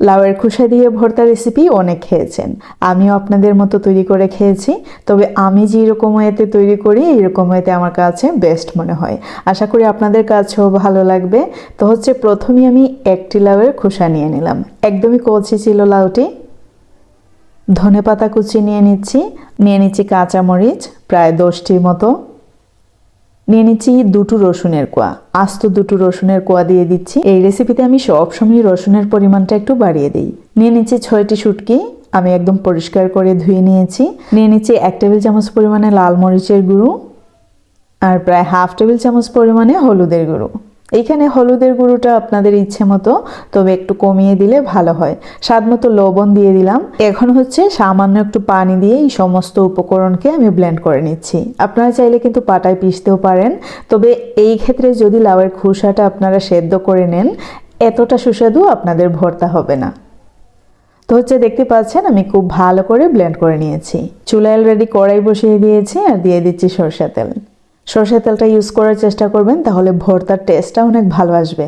লাউয়ের খোসা দিয়ে ভর্তা রেসিপি অনেক খেয়েছেন, আমিও আপনাদের মতো তৈরি করে খেয়েছি। তবে আমি যেরকম ওয়েতে তৈরি করি এইরকম ওয়েতে আমার কাছে বেস্ট মনে হয়। আশা করি আপনাদের কাছেও ভালো লাগবে। তো হচ্ছে প্রথমেই আমি একটি লাউয়ের খোসা নিয়ে নিলাম, একদমই কচি ছিল লাউটি। ধনেপাতা কুচি নিয়ে নিচ্ছি কাঁচামরিচ প্রায় 10টির মতো, নিয়ে নিচ্ছি দুটো রসুনের কোয়া, আস্ত দুটো রসুনের কোয়া দিয়ে দিচ্ছি। এই রেসিপিতে আমি সবসময় রসুনের পরিমাণটা একটু বাড়িয়ে দিই। নিয়ে নিচ্ছি 6টি শুটকি, আমি একদম পরিষ্কার করে ধুয়ে নিয়েছি। নিয়ে নিচ্ছি 1 টেবিল চামচ পরিমাণে লাল মরিচের গুঁড়ো আর প্রায় হাফ টেবিল চামচ পরিমাণে হলুদের গুঁড়ো। এইখানে হলুদের গুঁড়োটা আপনাদের ইচ্ছে মতো, তবে একটু কমিয়ে দিলে ভালো হয়। স্বাদ মতো লবণ দিয়ে দিলাম। এখন হচ্ছে সামান্য একটু পানি দিয়ে এই সমস্ত উপকরণকে আমি ব্লেন্ড করে নিচ্ছি। আপনারা চাইলে কিন্তু পাটায় পিষতেও পারেন, তবে এই ক্ষেত্রে যদি লাউয়ের খোসাটা আপনারা সেদ্ধ করে নেন এতটা সুস্বাদু আপনাদের ভর্তা হবে না। তো হচ্ছে দেখতে পাচ্ছেন আমি খুব ভালো করে ব্লেন্ড করে নিয়েছি। চুলায় অলরেডি কড়াই বসিয়ে দিয়েছি আর দিয়ে দিচ্ছি সরষের তেল। সরষের তেলটা ইউজ করার চেষ্টা করবেন, তাহলে ভর্তার টেস্টটা অনেক ভালো আসবে।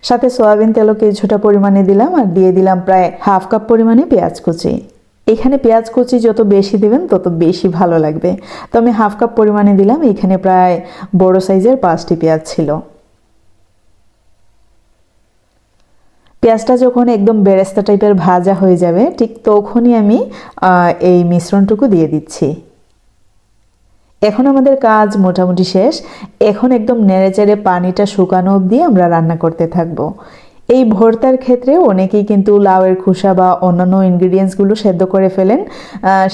সাথে সয়াবিন তেলও কিছুটা পরিমাণে দিলাম আর দিয়ে দিলাম প্রায় হাফ কাপ পরিমাণে পেঁয়াজ কুচি। এখানে পেঁয়াজ কুচি যত বেশি দেবেন তত বেশি ভালো লাগবে। তো আমি হাফ কাপ পরিমাণে দিলাম, এখানে প্রায় বড় সাইজের 5টি পেঁয়াজ ছিল। পেঁয়াজটা যখন একদম বেরেস্তা টাইপের ভাজা হয়ে যাবে ঠিক তখনই আমি এই মিশ্রণটুকু দিয়ে দিচ্ছি। এখন আমাদের কাজ মোটামুটি শেষ। এখন একদম নেড়েচেড়ে পানিটা শুকানো অবধি আমরা রান্না করতে থাকবো। এই ভর্তার ক্ষেত্রে অনেকেই কিন্তু লাউয়ের খোসা বা অন্যান্য ইনগ্রিডিয়েন্টসগুলো সেদ্ধ করে ফেলেন,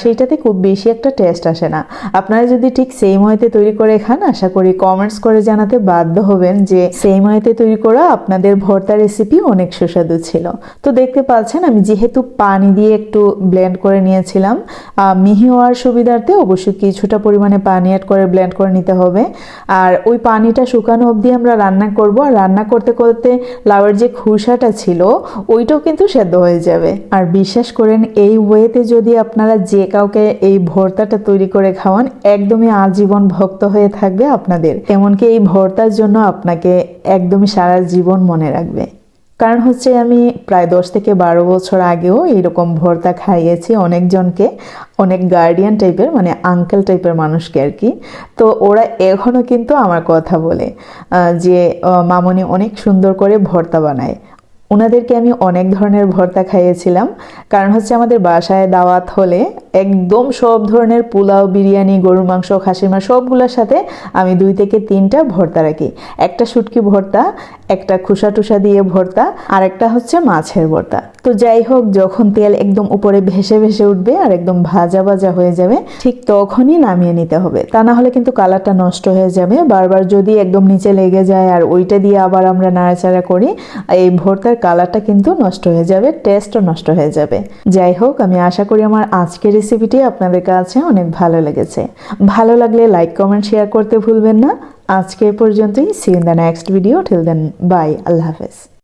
সেইটাতে খুব বেশি একটা টেস্ট আসে না। আপনারা যদি ঠিক সেম ওয়েতে তৈরি করে খান আশা করি কমেন্টস করে জানাতে বাধ্য হবেন যে সেম ওয়েতে তৈরি করা আপনাদের ভর্তা রেসিপি অনেক সুস্বাদু ছিল। তো দেখতে পাচ্ছেন আমি যেহেতু পানি দিয়ে একটু ব্লেন্ড করে নিয়েছিলাম, মিহি হওয়ার সুবিধার্থে অবশ্যই কিছুটা পরিমাণে পানি অ্যাড করে ব্লেন্ড করে নিতে হবে। আর ওই পানিটা শুকানো অবধি আমরা রান্না করব। আর রান্না করতে করতে লাউয়ের যে খোসাটা ছিল ওইটাও কিন্তু সেদ্ধ হয়ে যাবে। আর বিশ্বাস করেন এই ওয়েতে যদি আপনারা যে কাউকে এই ভর্তাটা তৈরি করে খাওয়ান একদমই আজীবন ভক্ত হয়ে থাকবে আপনাদের, এমনকি এই ভর্তার জন্য আপনাকে একদমই সারা জীবন মনে রাখবে। কারণ হচ্ছে আমি প্রায় 10 থেকে 12 বছর আগেও এইরকম ভর্তা খাইয়েছি অনেকজনকে, অনেক গার্ডিয়ান টাইপের মানে আঙ্কেল টাইপের মানুষকে আর কি। তো ওরা এখনও কিন্তু আমার কথা বলে যে মামনি অনেক সুন্দর করে ভর্তা বানায়। ওনাদেরকে আমি অনেক ধরনের ভর্তা খাইয়েছিলাম, কারণ হচ্ছে আমাদের বাসায় দাওয়াত হলে একদম সব ধরনের পোলাও, বিরিয়ানি, গরুর মাংস, খাসির মাংস সবগুলোর সাথে আমি 2 থেকে 3টা ভর্তা রাখি। একটা শুটকি ভর্তা, একটা খোসা টুসা দিয়ে ভর্তা, আর একটা হচ্ছে মাছের ভর্তা। তো যাই হোক, যখন তেল একদম উপরে ভেসে ভেসে উঠবে আর একদম ভাজা ভাজা হয়ে যাবে ঠিক তখনই নামিয়ে নিতে হবে, তা না হলে কিন্তু কালারটা নষ্ট হয়ে যাবে। বারবার যদি একদম নিচে লেগে যায় আর ওইটা দিয়ে আবার আমরা নাড়াচাড়া করি এই ভর্তার কালারটা কিন্তু নষ্ট হয়ে যাবে, টেস্টও নষ্ট হয়ে যাবে। যাই হোক, আমি আশা করি আমার আজকের রেসিপিটি আপনাদের কাছে অনেক ভালো লেগেছে। ভালো লাগলে লাইক, কমেন্ট, শেয়ার করতে ভুলবেন না। আজকে পর্যন্তই। See in the next video. Till then bye, আল্লাহ হাফেজ।